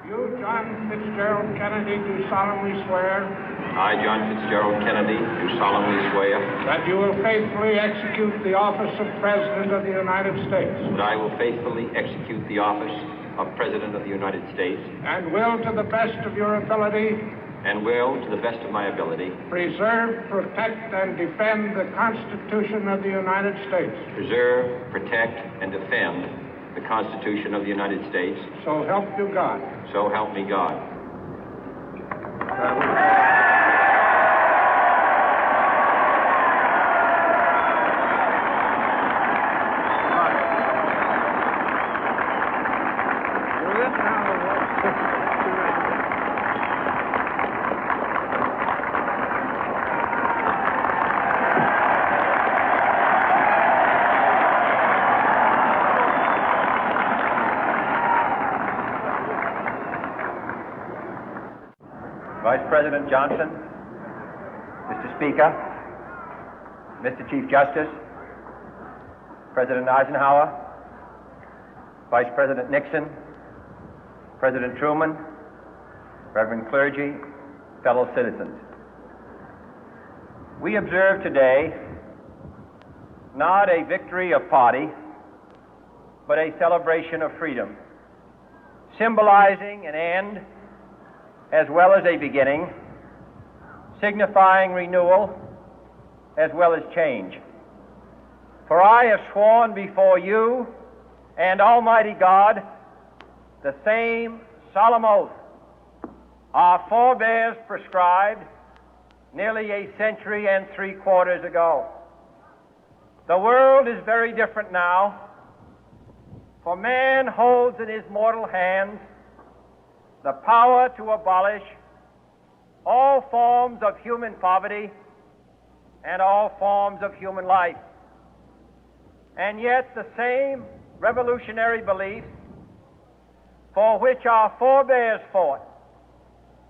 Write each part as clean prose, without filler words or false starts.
You, John Fitzgerald Kennedy, do solemnly swear I, John Fitzgerald Kennedy, do solemnly swear that you will faithfully execute the office of President of the United States that I will faithfully execute the office of President of the United States and will, to the best of your ability, and will, to the best of my ability, preserve, protect, and defend the Constitution of the United States. preserve, protect, and defend the Constitution of the United States. So help you God. So help me God. Vice President Johnson, Mr. Speaker, Mr. Chief Justice, President Eisenhower, Vice President Nixon, President Truman, Reverend clergy, fellow citizens. We observe today not a victory of party, but a celebration of freedom, symbolizing an end as well as a beginning, signifying renewal as well as change. For I have sworn before you and Almighty God the same solemn oath our forebears prescribed nearly a century and 3/4 ago. The world is very different now, for man holds in his mortal hands the power to abolish all forms of human poverty and all forms of human life. And yet the same revolutionary beliefs for which our forebears fought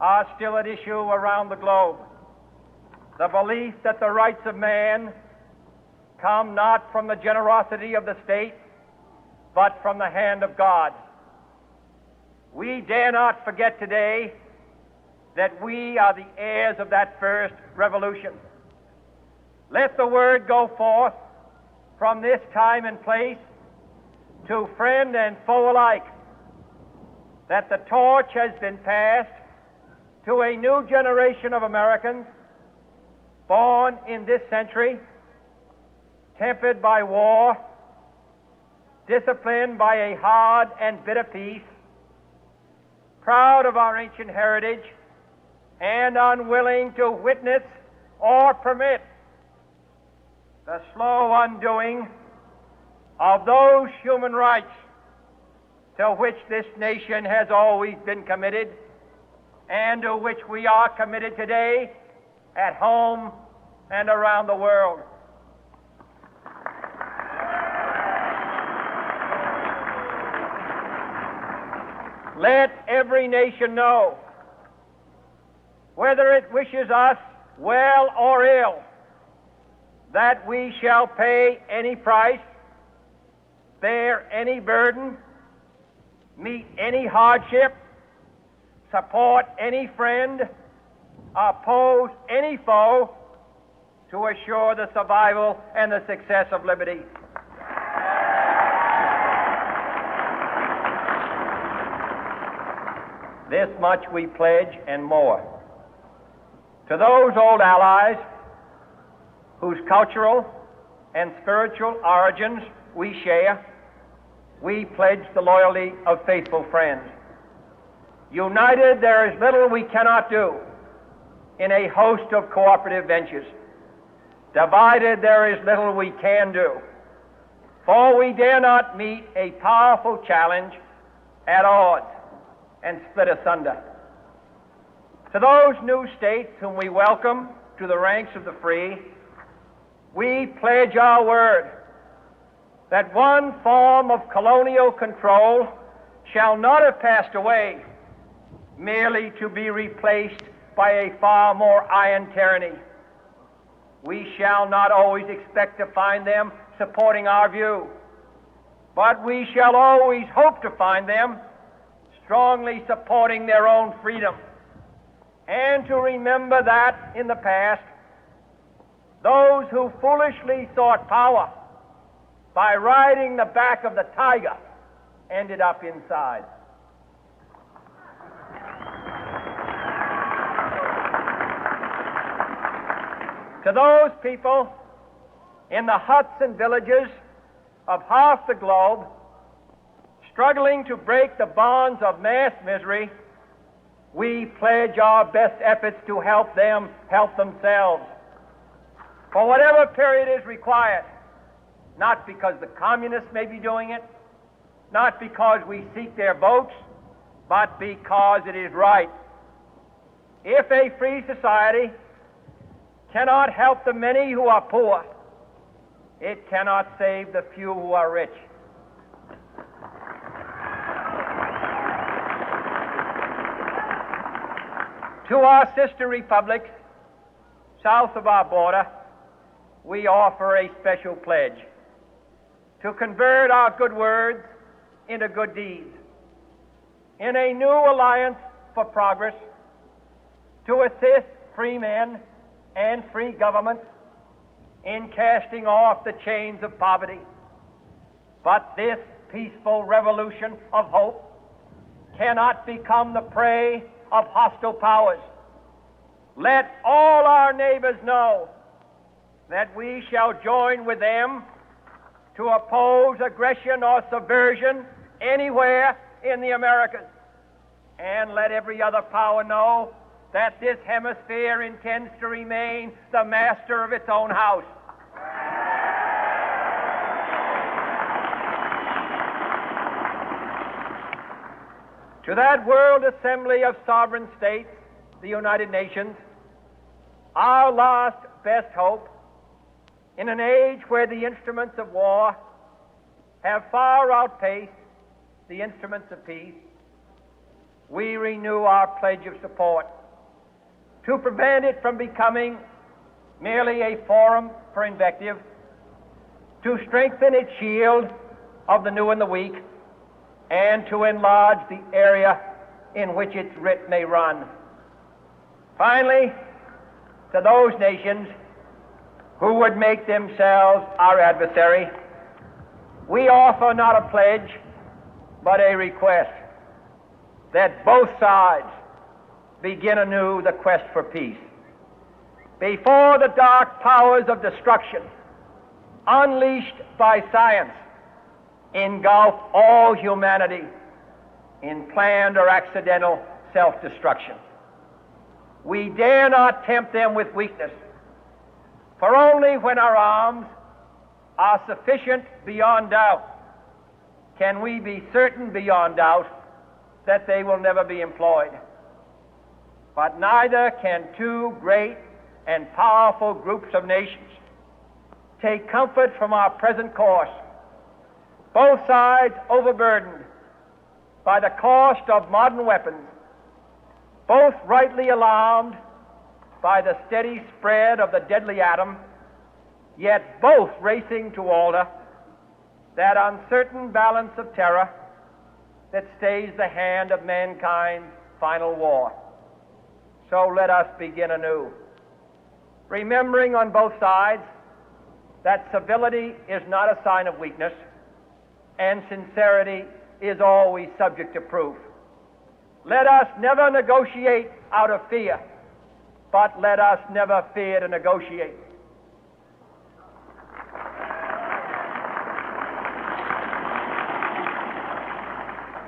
are still at issue around the globe. The belief that the rights of man come not from the generosity of the state, but from the hand of God. We dare not forget today that we are the heirs of that first revolution. Let the word go forth from this time and place to friend and foe alike that the torch has been passed to a new generation of Americans born in this century, tempered by war, disciplined by a hard and bitter peace, proud of our ancient heritage, and unwilling to witness or permit the slow undoing of those human rights to which this nation has always been committed and to which we are committed today at home and around the world. Let every nation know, whether it wishes us well or ill, that we shall pay any price, bear any burden, meet any hardship, support any friend, oppose any foe to assure the survival and the success of liberty. This much we pledge and more. To those old allies whose cultural and spiritual origins we share, we pledge the loyalty of faithful friends. United, there is little we cannot do in a host of cooperative ventures. Divided, there is little we can do, for we dare not meet a powerful challenge at odds and split asunder. To those new states whom we welcome to the ranks of the free, we pledge our word that one form of colonial control shall not have passed away, merely to be replaced by a far more iron tyranny. We shall not always expect to find them supporting our view, but we shall always hope to find them strongly supporting their own freedom, and to remember that in the past, those who foolishly sought power by riding the back of the tiger ended up inside. To those people in the huts and villages of half the globe struggling to break the bonds of mass misery, we pledge our best efforts to help them help themselves for whatever period is required, not because the communists may be doing it, not because we seek their votes, but because it is right. If a free society cannot help the many who are poor, it cannot save the few who are rich. To our sister republics south of our border, we offer a special pledge to convert our good words into good deeds, in a new alliance for progress, to assist free men and free governments in casting off the chains of poverty. But this peaceful revolution of hope cannot become the prey of hostile powers. Let all our neighbors know that we shall join with them to oppose aggression or subversion anywhere in the Americas. And let every other power know that this hemisphere intends to remain the master of its own house. To that World Assembly of Sovereign States, the United Nations, our last best hope, in an age where the instruments of war have far outpaced the instruments of peace, we renew our pledge of support to prevent it from becoming merely a forum for invective, to strengthen its shield of the new and the weak, and to enlarge the area in which its writ may run. Finally, to those nations who would make themselves our adversary, we offer not a pledge, but a request that both sides begin anew the quest for peace. Before the dark powers of destruction, unleashed by science, engulf all humanity in planned or accidental self-destruction, we dare not tempt them with weakness, for only when our arms are sufficient beyond doubt can we be certain beyond doubt that they will never be employed. But neither can two great and powerful groups of nations take comfort from our present course, both sides overburdened by the cost of modern weapons, both rightly alarmed by the steady spread of the deadly atom, yet both racing to alter that uncertain balance of terror that stays the hand of mankind's final war. So let us begin anew, remembering on both sides that civility is not a sign of weakness, and sincerity is always subject to proof. Let us never negotiate out of fear, but let us never fear to negotiate.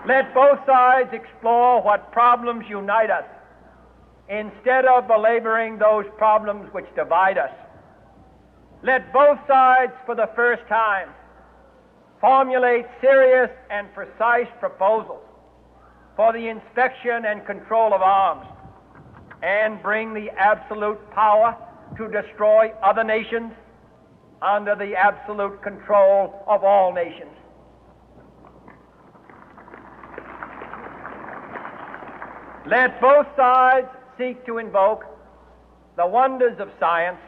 Let both sides explore what problems unite us, instead of belaboring those problems which divide us. Let both sides, for the first time, formulate serious and precise proposals for the inspection and control of arms, and bring the absolute power to destroy other nations under the absolute control of all nations. Let both sides seek to invoke the wonders of science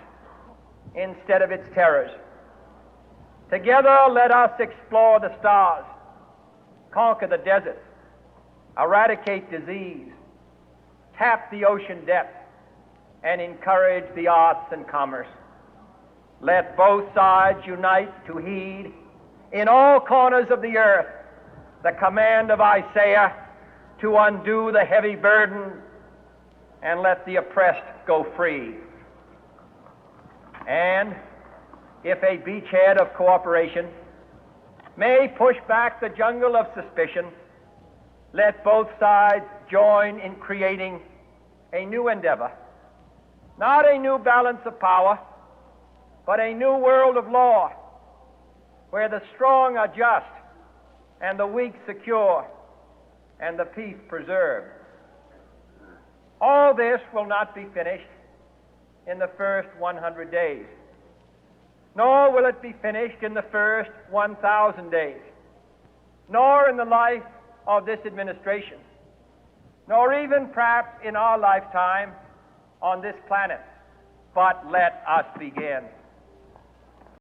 instead of its terrors. Together, let us explore the stars, conquer the deserts, eradicate disease, tap the ocean depth, and encourage the arts and commerce. Let both sides unite to heed in all corners of the earth the command of Isaiah to undo the heavy burden and let the oppressed go free. And if a beachhead of cooperation may push back the jungle of suspicion, let both sides join in creating a new endeavor, not a new balance of power, but a new world of law, where the strong are just and the weak secure and the peace preserved. All this will not be finished in the first 100 days, nor will it be finished in the first 1,000 days, nor in the life of this administration, nor even perhaps in our lifetime on this planet. But let us begin.